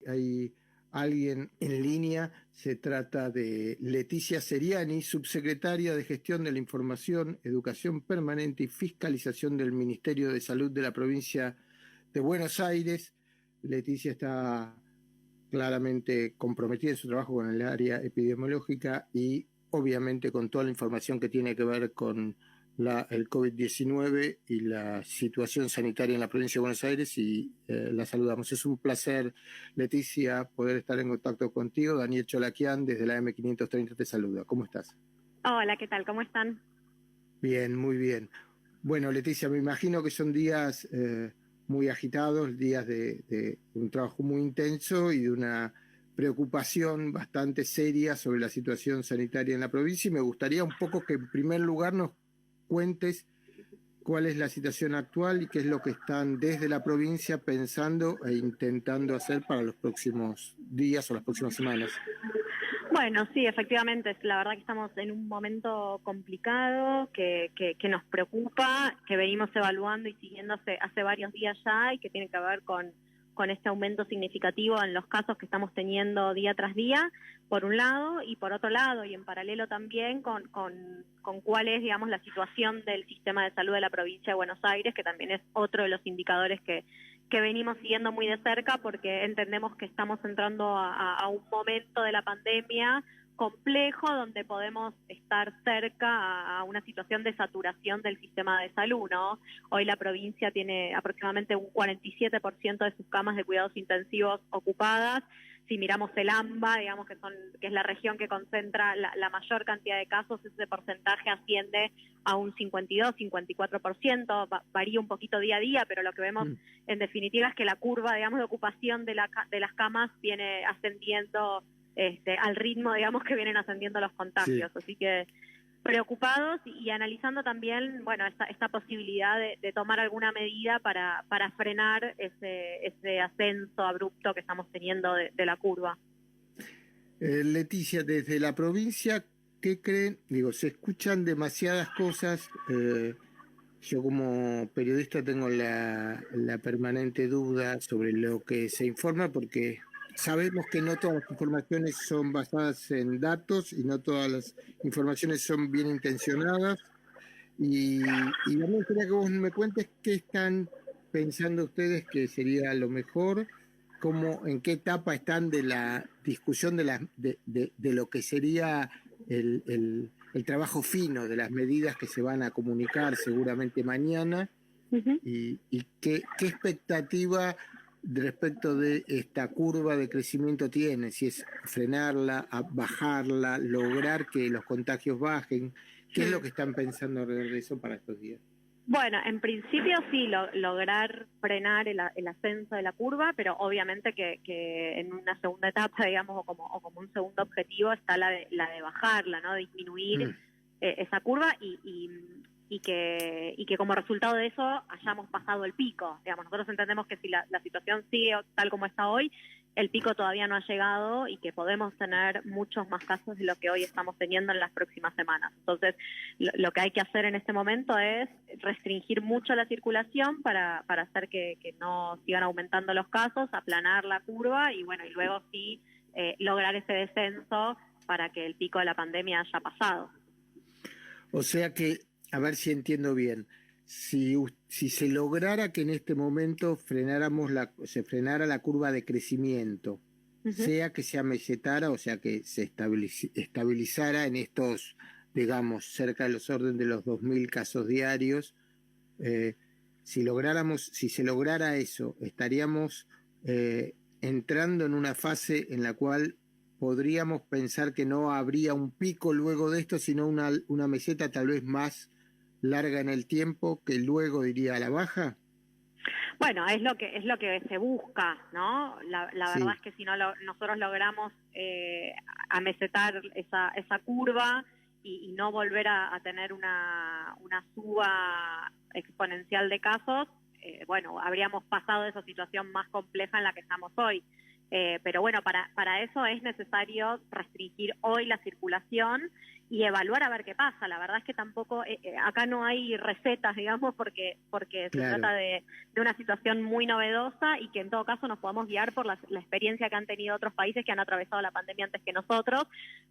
Hay alguien en línea, se trata de Leticia Seriani, subsecretaria de Gestión de la Información, Educación Permanente y Fiscalización del Ministerio de Salud de la provincia de Buenos Aires. Leticia está claramente comprometida en su trabajo con el área epidemiológica y obviamente con toda la información que tiene que ver con el COVID-19 y la situación sanitaria en la provincia de Buenos Aires y la saludamos. Es un placer, Leticia, poder estar en contacto contigo. Daniel Cholaquian desde la M530 te saluda. ¿Cómo estás? Hola, ¿qué tal? ¿Cómo están? Bien, muy bien. Bueno, Leticia, me imagino que son días muy agitados, días de un trabajo muy intenso y de una preocupación bastante seria sobre la situación sanitaria en la provincia, y me gustaría un poco que en primer lugar nos cuentes cuál es la situación actual y qué es lo que están desde la provincia pensando e intentando hacer para los próximos días o las próximas semanas. Bueno, sí, efectivamente, la verdad que estamos en un momento complicado, que nos preocupa, que venimos evaluando y siguiendo hace varios días ya, y que tiene que ver con este aumento significativo en los casos que estamos teniendo día tras día, por un lado, y por otro lado, y en paralelo también con cuál es, digamos, la situación del sistema de salud de la provincia de Buenos Aires, que también es otro de los indicadores que venimos siguiendo muy de cerca, porque entendemos que estamos entrando a un momento de la pandemia complejo, donde podemos estar cerca a una situación de saturación del sistema de salud, ¿no? Hoy la provincia tiene aproximadamente un 47% de sus camas de cuidados intensivos ocupadas. Si miramos el AMBA, digamos que es la región que concentra la mayor cantidad de casos, ese porcentaje asciende a un 52-54%, varía un poquito día a día, pero lo que vemos en definitiva es que la curva, digamos, de ocupación de las camas viene ascendiendo al ritmo, digamos, que vienen ascendiendo los contagios. Sí. Así que preocupados y analizando también, bueno, esta posibilidad de tomar alguna medida para frenar ese ascenso abrupto que estamos teniendo de la curva. Leticia, desde la provincia, ¿qué creen? Digo, se escuchan demasiadas cosas. Yo como periodista tengo la permanente duda sobre lo que se informa, porque sabemos que no todas las informaciones son basadas en datos y no todas las informaciones son bien intencionadas. Y a mí me gustaría que vos me cuentes qué están pensando ustedes que sería lo mejor, en qué etapa están de la discusión de lo que sería el trabajo fino, de las medidas que se van a comunicar seguramente mañana. Uh-huh. Y qué expectativa respecto de esta curva de crecimiento tiene, si es frenarla, bajarla, lograr que los contagios bajen. ¿Qué es lo que están pensando alrededor de eso para estos días? Bueno, en principio sí, lograr frenar el ascenso de la curva, pero obviamente que en una segunda etapa, digamos, o como un segundo objetivo está la de bajarla, ¿no? Disminuir esa curva y que como resultado de eso hayamos pasado el pico. Digamos, nosotros entendemos que si la situación sigue tal como está hoy, el pico todavía no ha llegado y que podemos tener muchos más casos de lo que hoy estamos teniendo en las próximas semanas. Entonces, lo que hay que hacer en este momento es restringir mucho la circulación para hacer que no sigan aumentando los casos, aplanar la curva y bueno, y luego sí lograr ese descenso para que el pico de la pandemia haya pasado. O sea que, a ver si entiendo bien, si se lograra que en este momento se frenara la curva de crecimiento, uh-huh, sea que se amesetara, o sea que se estabilizara en estos, digamos, cerca de los órdenes de los 2.000 casos diarios, si se lograra eso, estaríamos entrando en una fase en la cual podríamos pensar que no habría un pico luego de esto, sino una meseta tal vez más larga en el tiempo, que luego diría a la baja. Bueno, es lo que se busca, ¿no? La verdad es que si no nosotros logramos amesetar esa curva y no volver a tener una suba exponencial de casos, bueno, habríamos pasado de esa situación más compleja en la que estamos hoy. Pero bueno, para eso es necesario restringir hoy la circulación y evaluar a ver qué pasa. La verdad es que tampoco, acá no hay recetas, digamos, porque se Claro. trata de una situación muy novedosa y que en todo caso nos podamos guiar por la experiencia que han tenido otros países que han atravesado la pandemia antes que nosotros,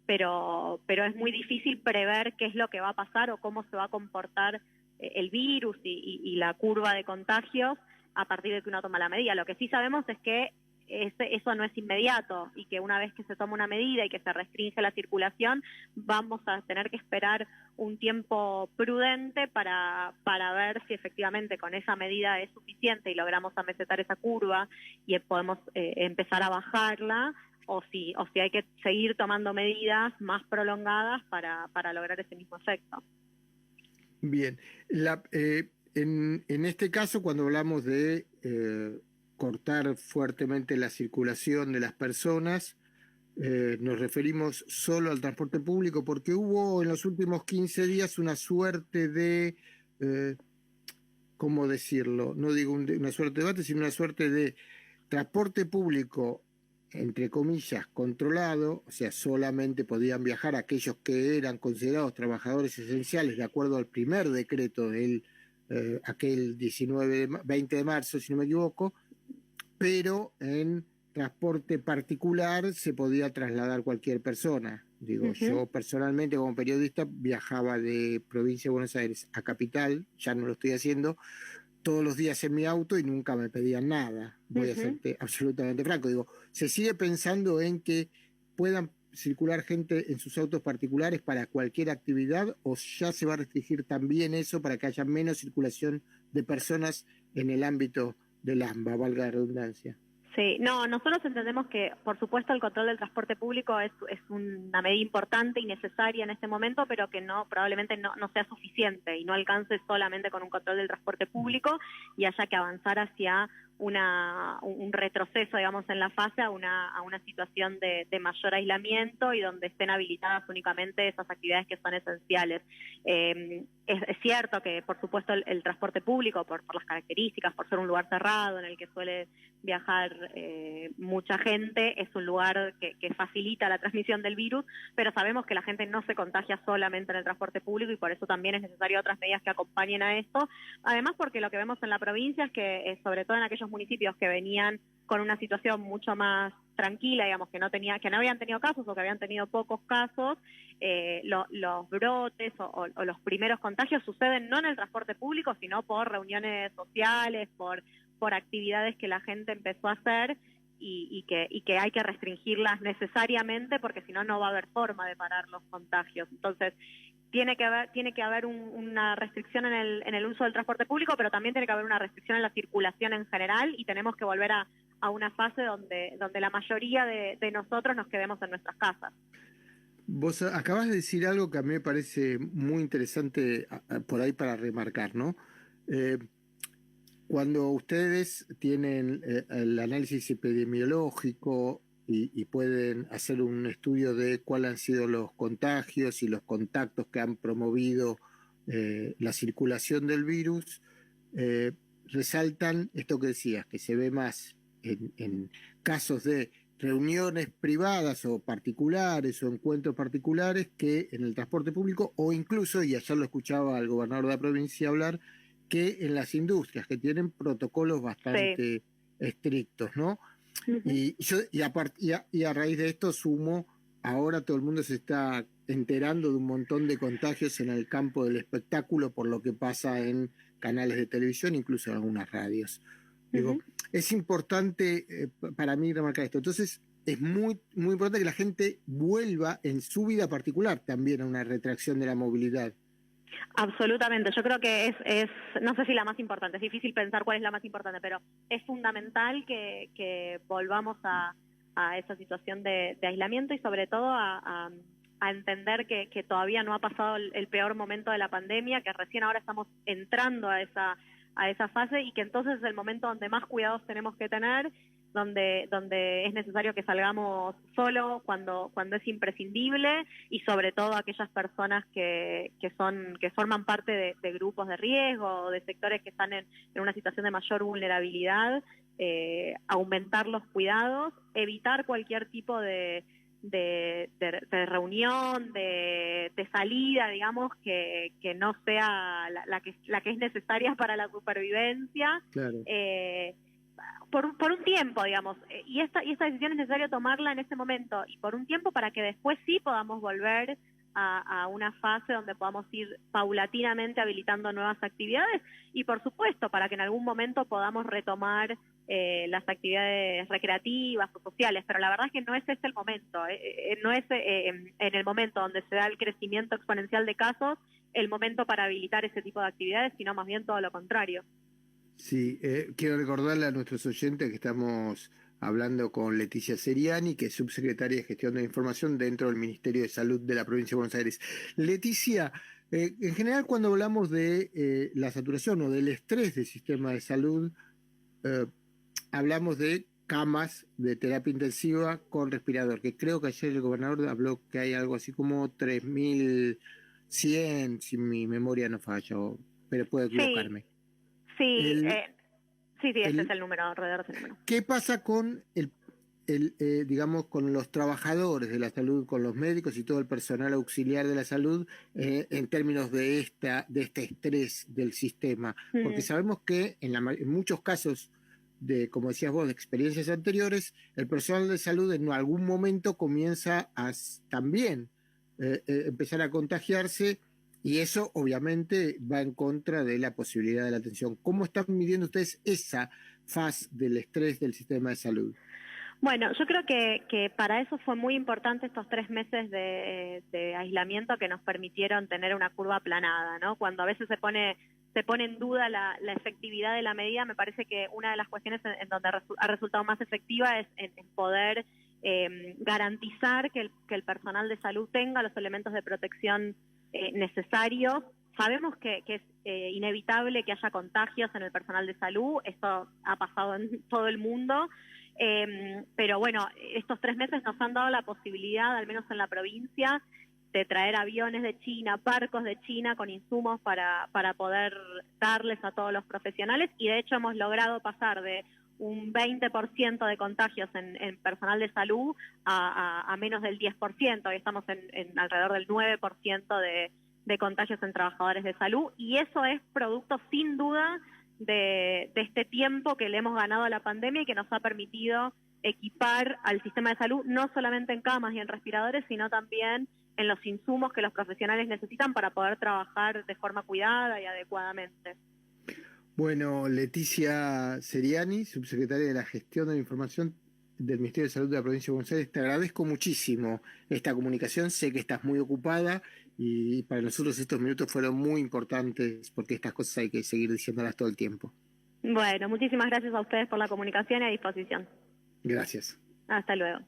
pero es muy difícil prever qué es lo que va a pasar o cómo se va a comportar el virus y la curva de contagios a partir de que uno toma la medida. Lo que sí sabemos es que eso no es inmediato y que una vez que se toma una medida y que se restringe la circulación, vamos a tener que esperar un tiempo prudente para ver si efectivamente con esa medida es suficiente y logramos amesetar esa curva y podemos empezar a bajarla, o si hay que seguir tomando medidas más prolongadas para lograr ese mismo efecto. Bien. En este caso, cuando hablamos de cortar fuertemente la circulación de las personas, nos referimos solo al transporte público, porque hubo en los últimos 15 días una suerte de, ¿cómo decirlo? No digo una suerte de debate, sino una suerte de transporte público, entre comillas, controlado, o sea, solamente podían viajar aquellos que eran considerados trabajadores esenciales de acuerdo al primer decreto del aquel 20 de marzo, si no me equivoco, pero en transporte particular se podía trasladar cualquier persona. Digo, yo personalmente como periodista viajaba de provincia de Buenos Aires a capital, ya no lo estoy haciendo, todos los días en mi auto y nunca me pedían nada. Voy a serte absolutamente franco. Digo, se sigue pensando en que puedan circular gente en sus autos particulares para cualquier actividad, o ya se va a restringir también eso para que haya menos circulación de personas en el ámbito del AMBA, valga la redundancia. Sí, no, nosotros entendemos que, por supuesto, el control del transporte público es una medida importante y necesaria en este momento, pero que probablemente no sea suficiente y no alcance solamente con un control del transporte público y haya que avanzar hacia un retroceso, digamos, en la fase a una situación de mayor aislamiento y donde estén habilitadas únicamente esas actividades que son esenciales. Es cierto que, por supuesto, el transporte público, por las características, por ser un lugar cerrado en el que suele viajar mucha gente, es un lugar que facilita la transmisión del virus, pero sabemos que la gente no se contagia solamente en el transporte público y por eso también es necesario otras medidas que acompañen a esto. Además, porque lo que vemos en la provincia es que, sobre todo en aquellos municipios que venían con una situación mucho más tranquila, digamos, que no habían tenido casos o que habían tenido pocos casos, los brotes o los primeros contagios suceden no en el transporte público, sino por reuniones sociales, por actividades que la gente empezó a hacer y que hay que restringirlas necesariamente porque si no, no va a haber forma de parar los contagios. Entonces, tiene que haber una restricción en el uso del transporte público, pero también tiene que haber una restricción en la circulación en general y tenemos que volver a una fase donde la mayoría de nosotros nos quedemos en nuestras casas. Vos acabas de decir algo que a mí me parece muy interesante por ahí para remarcar, ¿no? Cuando ustedes tienen el análisis epidemiológico y pueden hacer un estudio de cuáles han sido los contagios y los contactos que han promovido la circulación del virus, resaltan esto que decías, que se ve más en casos de reuniones privadas o particulares o encuentros particulares que en el transporte público, o incluso, y ayer lo escuchaba al gobernador de la provincia hablar, que en las industrias, que tienen protocolos bastante estrictos, ¿no? Y a raíz de esto sumo, ahora todo el mundo se está enterando de un montón de contagios en el campo del espectáculo por lo que pasa en canales de televisión, incluso en algunas radios. Digo, es importante para mí remarcar esto. Entonces, es muy, muy importante que la gente vuelva en su vida particular también a una retracción de la movilidad. Absolutamente, yo creo que es no sé si la más importante, es difícil pensar cuál es la más importante, pero es fundamental que volvamos a esa situación de aislamiento y sobre todo a entender que todavía no ha pasado el peor momento de la pandemia, que recién ahora estamos entrando a esa fase y que entonces es el momento donde más cuidados tenemos que tener, donde es necesario que salgamos solo cuando es imprescindible y sobre todo aquellas personas que forman parte de grupos de riesgo o de sectores que están en una situación de mayor vulnerabilidad, aumentar los cuidados, evitar cualquier tipo de reunión, de salida, digamos, que no sea la que es necesaria para la supervivencia. Claro. Por un tiempo, digamos, y esta decisión es necesario tomarla en ese momento y por un tiempo para que después sí podamos volver a una fase donde podamos ir paulatinamente habilitando nuevas actividades y por supuesto para que en algún momento podamos retomar las actividades recreativas o sociales, pero la verdad es que no es ese el momento, no es en el momento donde se da el crecimiento exponencial de casos el momento para habilitar ese tipo de actividades, sino más bien todo lo contrario. Sí, quiero recordarle a nuestros oyentes que estamos hablando con Leticia Seriani, que es subsecretaria de Gestión de la Información dentro del Ministerio de Salud de la Provincia de Buenos Aires. Leticia, en general cuando hablamos de la saturación o del estrés del sistema de salud, hablamos de camas de terapia intensiva con respirador, que creo que ayer el gobernador habló que hay algo así como 3.100, si mi memoria no falla, pero puedo equivocarme. Sí, sí, ese es el número, alrededor de ese número. ¿Qué pasa con digamos, con los trabajadores de la salud, con los médicos y todo el personal auxiliar de la salud en términos de este estrés del sistema? Porque sabemos que en muchos casos como decías vos, de experiencias anteriores, el personal de salud en algún momento comienza a también empezar a contagiarse. Y eso obviamente va en contra de la posibilidad de la atención. ¿Cómo están midiendo ustedes esa fase del estrés del sistema de salud? Bueno, yo creo que para eso fue muy importante estos 3 meses de aislamiento que nos permitieron tener una curva aplanada, ¿no? Cuando a veces se pone en duda la efectividad de la medida, me parece que una de las cuestiones en donde ha resultado más efectiva es en poder garantizar que el personal de salud tenga los elementos de protección necesarios. Sabemos que es inevitable que haya contagios en el personal de salud, esto ha pasado en todo el mundo, pero bueno, estos 3 meses nos han dado la posibilidad, al menos en la provincia, de traer aviones de China, barcos de China con insumos para poder darles a todos los profesionales y de hecho hemos logrado pasar de un 20% de contagios en personal de salud a menos del 10%, hoy estamos en alrededor del 9% de contagios en trabajadores de salud y eso es producto sin duda de este tiempo que le hemos ganado a la pandemia y que nos ha permitido equipar al sistema de salud no solamente en camas y en respiradores, sino también en los insumos que los profesionales necesitan para poder trabajar de forma cuidada y adecuadamente. Bueno, Leticia Seriani, subsecretaria de la Gestión de la Información del Ministerio de Salud de la Provincia de Buenos Aires, te agradezco muchísimo esta comunicación, sé que estás muy ocupada y para nosotros estos minutos fueron muy importantes porque estas cosas hay que seguir diciéndolas todo el tiempo. Bueno, muchísimas gracias a ustedes por la comunicación y a disposición. Gracias. Hasta luego.